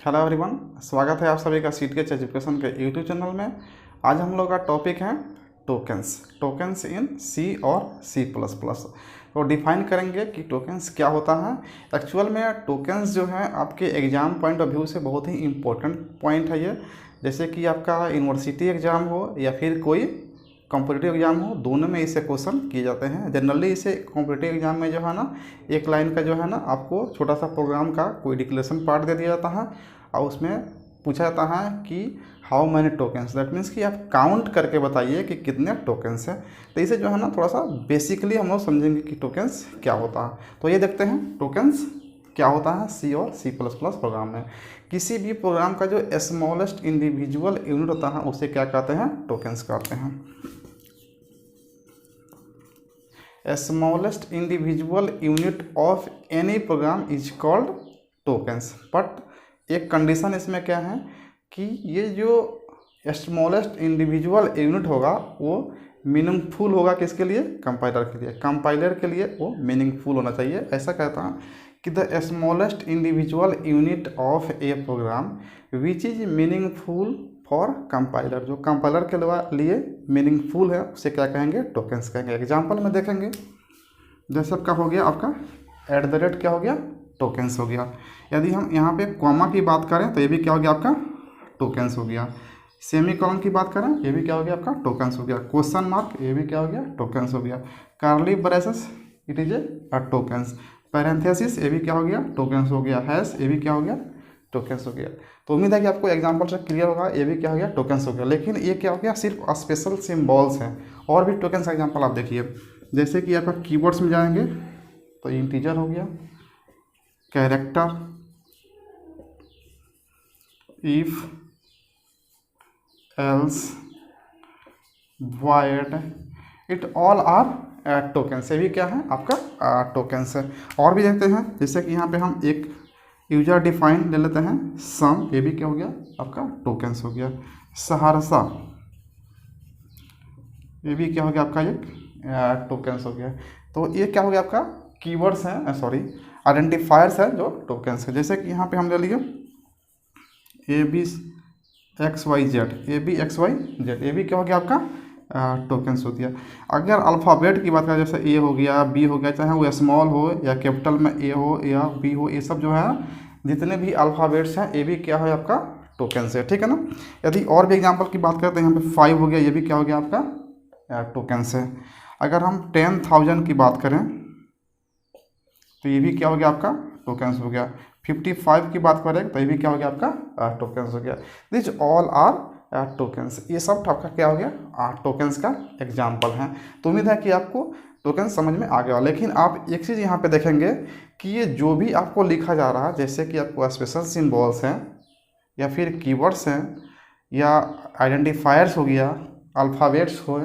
Hello everyone, स्वागत है आप सभी का सीटीएच एजुकेशन के यूट्यूब चैनल में। आज हम लोग का टॉपिक है टोकेंस इन सी और सी प्लस प्लस। तो डिफाइन करेंगे कि टोकेंस क्या होता है। एक्चुअल में टोकेंस जो है आपके एग्ज़ाम पॉइंट ऑफ व्यू से बहुत ही इम्पोर्टेंट पॉइंट है ये। जैसे कि आपका यूनिवर्सिटी एग्ज़ाम हो या फिर कोई कॉम्पिटिटिव एग्जाम हो, दोनों में इसे क्वेश्चन किए जाते हैं। जनरली इसे कॉम्पिटिटिव एग्जाम में जो है ना, एक लाइन का जो है ना आपको छोटा सा प्रोग्राम का कोई डिक्लेरेशन पार्ट दे दिया जाता है और उसमें पूछा जाता है कि how many tokens, that means कि आप काउंट करके बताइए कि कितने टोकन्स हैं। तो इसे जो है ना थोड़ा सा बेसिकली हम लोग समझेंगे कि टोकन्स क्या होता है। तो ये देखते हैं टोकन्स क्या होता है सी और सी प्लस प्लस प्रोग्राम में। किसी भी प्रोग्राम का जो स्मॉलेस्ट इंडिविजुअल यूनिट होता है उसे क्या कहते हैं, टोकन्स कहते हैं। Smallest individual unit of any program is called tokens. But एक कंडीशन इसमें क्या है कि ये जो स्मॉलेस्ट इंडिविजुअल यूनिट होगा वो मीनिंगफुल होगा। किसके लिए? कंपाइलर के लिए। कंपाइलर के लिए वो मीनिंगफुल होना चाहिए। ऐसा कहता है कि the smallest individual unit of a program which is meaningful for compiler, जो कंपाइलर के लिए मीनिंगफुल है उसे क्या कहेंगे, टोकन्स कहेंगे। एग्जाम्पल में देखेंगे, जैसे आपका हो गया आपका @ क्या हो गया, टोकन्स हो गया। यदि हम यहाँ पे कॉमा की बात करें तो ये भी क्या हो गया आपका, टोकन्स हो गया। सेमीकोलन की बात करें ये भी क्या हो गया आपका, टोकन्स हो गया। क्वेश्चन मार्क ये भी क्या हो गया, टोकन्स हो गया। Curly braces it is a tokens. Parenthesis ये भी क्या हो गया, टोकन्स हो गया। हैश ये भी क्या हो गया, टोकन्स हो गया। तो उम्मीद है कि आपको एग्जाम्पल से क्लियर होगा। ये भी क्या हो गया, टोकन्स हो गया। लेकिन ये क्या हो गया, सिर्फ स्पेशल सिम्बॉल्स हैं। और भी टोकन्स का एग्जाम्पल आप देखिए, जैसे कि आपका कीवर्ड्स में जाएंगे तो इंटीजर हो गया, character, if, else, void, it all are tokens. ये भी क्या है आपका टोकन्स है। और भी देखते हैं, जैसे कि यहाँ पे हम एक यूजर डिफाइन ले लेते हैं, सम, ये भी क्या हो गया आपका, टोकन्स हो गया। सहरसा ये भी क्या हो गया आपका, एक टोकन्स हो गया। तो ये क्या हो गया आपका, कीवर्ड्स हैं, सॉरी आइडेंटिफायर्स हैं जो टोकन्स है। जैसे कि यहाँ पे हम ले लिए ABXYZ, ABXYZ, ये भी क्या हो गया आपका, टोकन्स हो गया। अगर अल्फ़ाबेट की बात करें, जैसे ए हो गया, बी हो गया, चाहे वो स्मॉल हो या कैपिटल में ए हो या बी हो, ये सब जो है जितने भी अल्फ़ाबेट्स हैं ये भी क्या है आपका, टोकन्स है। ठीक है ना। यदि और भी एग्जांपल की बात करते हैं, यहाँ पे 5 हो गया, ये भी क्या हो गया आपका, टोकन्स है। अगर हम 10,000 की बात करें तो ये भी क्या हो गया आपका, टोकन्स हो गया। 55 की बात करें तो ये भी क्या हो गया आपका, टोकन्स हो गया। This all are tokens. ये सब आपका क्या हो गया, टोकन्स का एग्जाम्पल हैं। तो उम्मीद है कि आपको टोकन्स समझ में आ गया। लेकिन आप एक चीज़ यहाँ पे देखेंगे कि ये जो भी आपको लिखा जा रहा है, जैसे कि आपको स्पेशल सिम्बॉल्स हैं या फिर कीवर्ड्स हैं या आइडेंटिफायर्स हो गया, अल्फ़ाबेट्स हो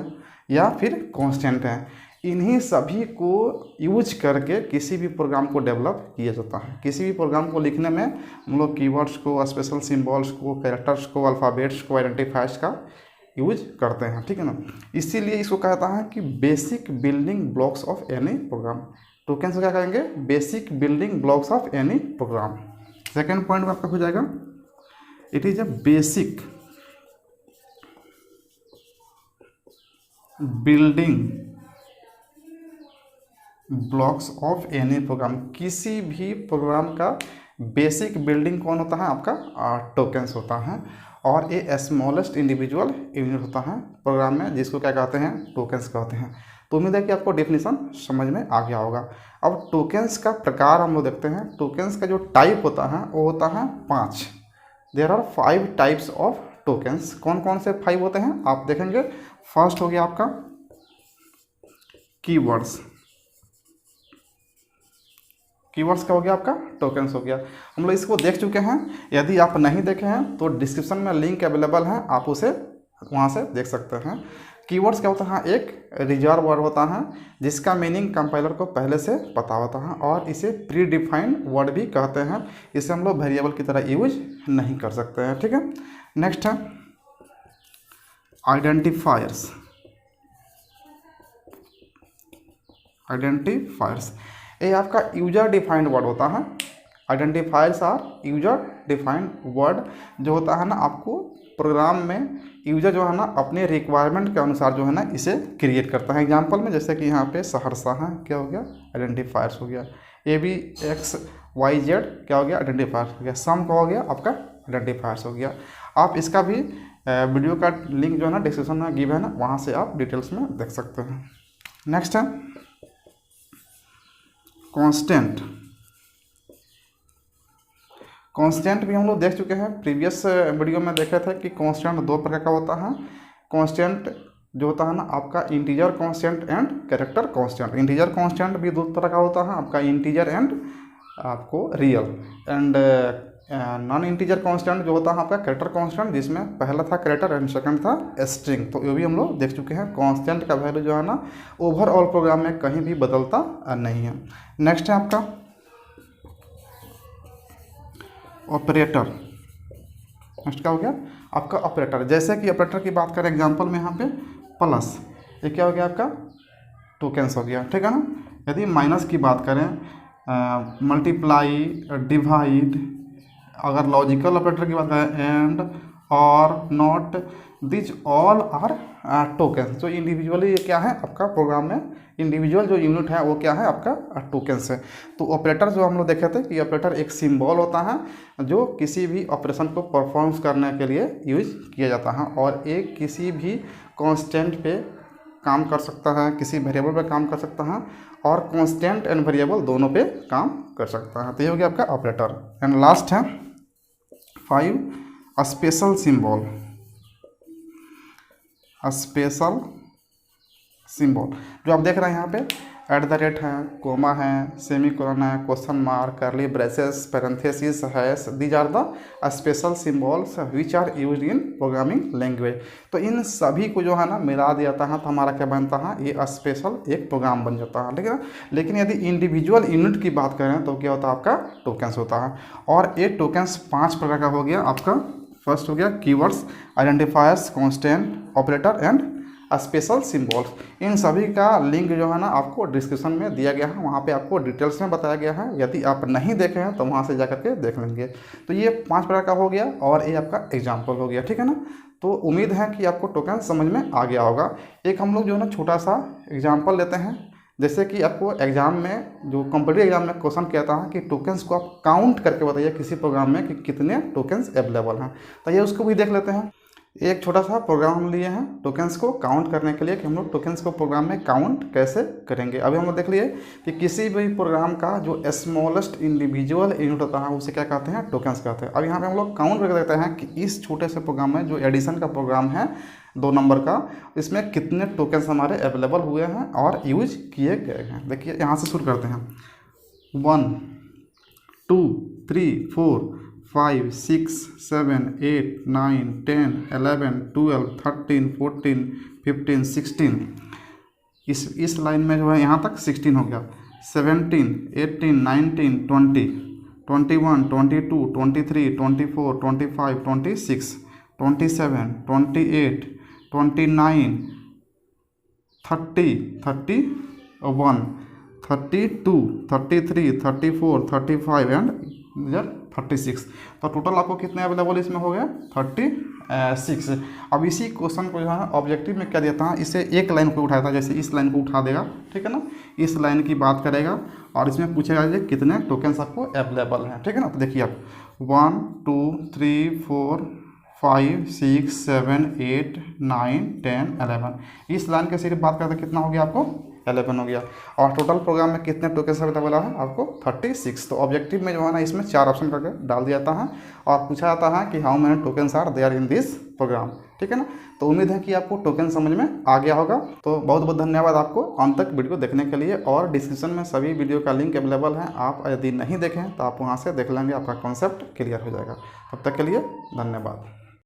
या फिर कॉन्स्टेंट हैं, इन्हीं सभी को यूज करके किसी भी प्रोग्राम को डेवलप किया जाता है। किसी भी प्रोग्राम को लिखने में हम लोग कीवर्ड्स को, स्पेशल सिम्बॉल्स को, कैरेक्टर्स को, अल्फ़ाबेट्स को, आइडेंटिफायर्स का यूज करते हैं। ठीक है ना। इसीलिए इसको कहता है कि basic building blocks of any program. Tokens क्या कहेंगे, basic building blocks of any program. Second point में आपका हो जाएगा, it is a basic building blocks of any program. किसी भी प्रोग्राम का बेसिक बिल्डिंग कौन होता है आपका, टोकन्स होता है। और ये स्मॉलेस्ट इंडिविजुअल यूनिट होता है प्रोग्राम में, जिसको क्या कहते हैं, टोकन्स कहते हैं। तो उम्मीद है कि आपको डेफिनेशन समझ में आ गया होगा। अब टोकन्स का प्रकार हम लोग देखते हैं। टोकन्स का जो टाइप होता है वो होता है 5। There are 5 types of tokens. कौन कौन से 5 होते हैं आप देखेंगे। फर्स्ट हो गया आपका कीवर्ड्स। कीवर्ड्स का हो गया आपका, टोकन्स हो गया। हम लोग इसको देख चुके हैं। यदि आप नहीं देखे हैं तो डिस्क्रिप्शन में लिंक अवेलेबल है, आप उसे वहाँ से देख सकते हैं। कीवर्ड्स क्या होता है, एक रिजर्व वर्ड होता है जिसका मीनिंग कंपाइलर को पहले से पता होता है और इसे प्री डिफाइंड वर्ड भी कहते हैं। इसे हम लोग वेरिएबल की तरह यूज नहीं कर सकते हैं। ठीक है। नेक्स्ट है आइडेंटिफायर्स। ये आपका यूजर डिफाइंड वर्ड होता है identifiers are user defined word, जो होता है ना आपको प्रोग्राम में यूजर जो है ना अपने रिक्वायरमेंट के अनुसार जो है ना इसे क्रिएट करता है। एग्जांपल में जैसे कि यहाँ पे सहरसा है, क्या हो गया, आइडेंटिफायर्स हो गया। ABXYZ क्या हो गया, आइडेंटिफायर्स हो गया। सम का हो गया आपका आइडेंटिफायर्स हो गया। आप इसका भी वीडियो का लिंक जो है ना डिस्क्रिप्शन में गिव है ना, वहाँ से आप डिटेल्स में देख सकते हैं। नेक्स्ट है कांस्टेंट। कांस्टेंट भी हम लोग देख चुके हैं, प्रीवियस वीडियो में देखे थे कि कांस्टेंट दो प्रकार का होता है। कांस्टेंट जो होता है ना आपका integer constant and character constant. Integer constant भी दो तरह का होता है, आपका इंटीजर एंड आपको real. And non integer constant जो होता है आपका कैरेक्टर कांस्टेंट, जिसमें पहला था कैरेक्टर एंड सेकंड था स्ट्रिंग। तो ये भी हम लोग देख चुके हैं। कांस्टेंट का वैल्यू जो है ना ओवरऑल प्रोग्राम में कहीं भी बदलता नहीं है। नेक्स्ट है आपका ऑपरेटर। नेक्स्ट क्या हो गया आपका ऑपरेटर। जैसे कि ऑपरेटर की बात करें एग्जांपल में यहाँ पे प्लस, ये क्या हो गया आपका टोकेंस हो गया, ठीक है ना। यदि माइनस की बात करें मल्टीप्लाई, डिवाइड, अगर लॉजिकल ऑपरेटर की बात करें एंड, और not, these all are tokens. जो इंडिविजुअली ये क्या है आपका प्रोग्राम में इंडिविजुअल जो यूनिट है वो क्या है आपका टोकेंस है। तो ऑपरेटर जो हम लोग देखे थे कि ऑपरेटर एक सिंबल होता है जो किसी भी ऑपरेशन को परफॉर्म करने के लिए यूज किया जाता है, और एक किसी भी कांस्टेंट पे काम कर सकता है, किसी वेरिएबल पे काम कर सकता है, और कांस्टेंट एंड वेरिएबल दोनों पे काम कर सकता है। तो ये हो गया आपका ऑपरेटर। एंड लास्ट है 5 स्पेशल सिंबल। स्पेशल सिंबल जो आप देख रहे हैं यहाँ पे @ है, कोमा है, सेमीकोलन है, question mark, curly braces, parenthesis, hash, these are the special symbols which are used in programming language. तो इन सभी को जो है ना मिला दिया जाता है तो हमारा क्या बनता है, ये स्पेशल एक प्रोग्राम बन जाता है, ठीक है। लेकिन यदि इंडिविजुअल यूनिट की बात करें तो क्या होता है आपका टोकेंस होता है। और ये टोकेंस 5 प्रकार का हो गया आपका। फर्स्ट हो गया keywords, identifiers, constant, operator and special symbols. इन सभी का लिंक जो है ना आपको डिस्क्रिप्शन में दिया गया है, वहाँ पे आपको डिटेल्स में बताया गया है। यदि आप नहीं देखे हैं तो वहाँ से जा करके देख लेंगे। तो ये 5 प्रकार का हो गया और ये आपका एग्जाम्पल हो गया, ठीक है ना। तो उम्मीद है कि आपको टोकन समझ में आ गया होगा। एक हम लोग जो है ना छोटा सा एग्जाम्पल लेते हैं। जैसे कि आपको एग्जाम में जो कॉम्पिटिटिव एग्जाम में क्वेश्चन कहता है कि टोकन्स को आप काउंट करके बताइए किसी प्रोग्राम में कि कितने टोकन्स अवेलेबल हैं। तो ये उसको भी देख लेते हैं। एक छोटा सा प्रोग्राम हम लिए हैं टोकन्स को काउंट करने के लिए कि हम लोग टोकन्स को प्रोग्राम में काउंट कैसे करेंगे। अभी हम लोग देख लिए कि किसी भी प्रोग्राम का जो स्मॉलेस्ट इंडिविजुअल यूनिट होता है उसे क्या कहते हैं, टोकन्स कहते हैं। अब यहाँ पे हम लोग काउंट करके देखते हैं कि इस छोटे से प्रोग्राम में जो एडिशन का प्रोग्राम है 2 नंबर का, इसमें कितने टोकन्स हमारे अवेलेबल हुए हैं और यूज किए गए हैं। देखिए यहाँ से शुरू करते हैं। 1 2 3 4 5 6 7 8 9 10 11 12 13 14 15 16। इस लाइन में जो है यहाँ तक 16 हो गया। 17 18 19 20 21 22 23 24 25 26 27 28 29 30 31 32 33 34 35 एंड 36। तो टोटल आपको कितने अवेलेबल इसमें हो गया 36। अब इसी क्वेश्चन को जो है ऑब्जेक्टिव में क्या देता है, इसे एक लाइन को उठाता है, जैसे इस लाइन को उठा देगा, ठीक है ना। इस लाइन की बात करेगा और इसमें पूछेगा कि कितने टोकन्स आपको अवेलेबल हैं, ठीक है ना। तो देखिए आप 1 2 3 4 5 6 7 8 9 10 11, इस लाइन के सिर्फ बात करते कितना हो गया आपको 11 हो गया। और टोटल प्रोग्राम में कितने टोकन्स अवेलेबल है आपको 36। तो ऑब्जेक्टिव में जो है ना इसमें 4 ऑप्शन करके डाल दिया जाता है और पूछा जाता है कि how many tokens are there in this program, ठीक है ना। तो उम्मीद है कि आपको टोकन समझ में आ गया होगा। तो बहुत बहुत धन्यवाद आपको अंत तक वीडियो देखने के लिए। और डिस्क्रिप्शन में सभी वीडियो का लिंक अवेलेबल है, आप यदि नहीं देखें तो आप वहाँ से देख लेंगे, आपका कॉन्सेप्ट क्लियर हो जाएगा। तब तक के लिए धन्यवाद।